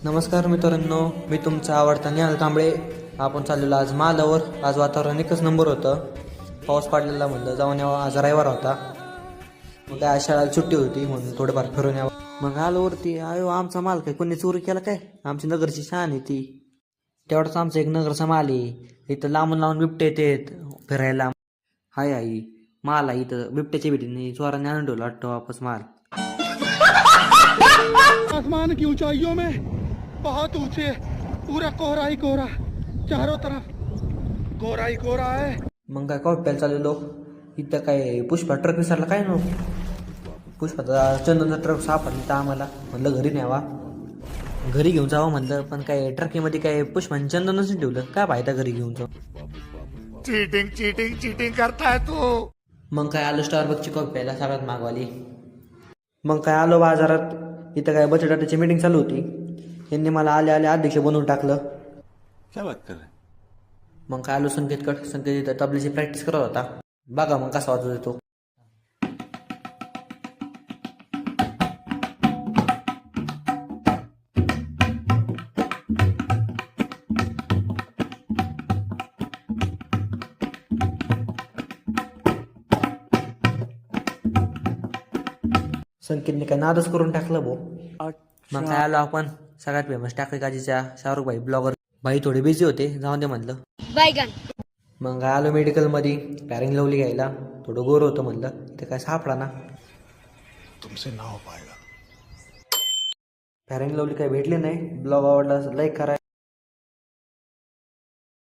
नमस्कार मित्रांनो, मी तुमचा आवडता निहाल कांबळे. आपण चाललेलो आज मालावर. आज वातावरण एकच नंबर होतं. पाऊस पडलेला, म्हणलं जाऊन यावं. आज रविवार होता, मग काय शाळेला सुट्टी होती म्हणून थोडंफार फिरून यावं. मग आलो वरती. आयो, आमचा माल काय कोणी चोरी केला काय? आमची नगरची शान आहे ती. तेवढाच आमचा एक नगरचा माल आहे. इथं लांबून लावून बिबटे येतात फिरायला. हाय आई, माल आहे इथं. बिबट्याच्या भीतीने चोराने आणून ठेवला वाटतं वापस माल. आसमान की ऊंचाइयों में बहुत ऊंचे, पूरा कोहरा ही कोहरा, चारों तरफ कोहरा ही कोहरा है. मग काय प्यायला चाललेलो. इथं काय पुष्पा ट्रक विसरला काय नो. पुष्पाचा चंदनचा ट्रक सापडला तर आम्हाला म्हणलं घरी न्यावा, घरी घेऊन जावं म्हणलं. पण काय ट्रकीमध्ये काय पुष्पाने चंदनच नाही ठेवलं. काय पाहिजे घरी घेऊन जाऊ. चीटिंग चीटिंग चीटिंग करता है तू. मग काय आलो स्टारबक्सची कॉफी प्यायला, सगळ्यात मागवाली. मग काय आलो बाजारात. इथं काय बचत गटाची मीटिंग चालू होती. यांनी मला आले आले अध्यक्ष बनवून टाकलं. क्या बात कर रहे? मग काय आलो संकेतकडे. संकेत इथं तबल्याची प्रॅक्टिस करत होता. बघा मग कसा वाजवत येतो. संकेतने काय नादच करून टाकलं भाऊ. मग काय आलो आपण सगळ्यात फेमस टाकळी काजीच्या शाहरुख भाई ब्लॉगर भाई थोडे बिझी होते, जाऊन दे म्हणलं. मग काय आलो मेडिकलमध्ये पॅरिंग लवली घ्यायला. थोडं गोर होतं म्हणलं. इथे काय सापडा ना. तुमसे ना हो पाएगा. पॅरिंग लवली काय भेटली नाही. ब्लॉग आवडला लाईक करा.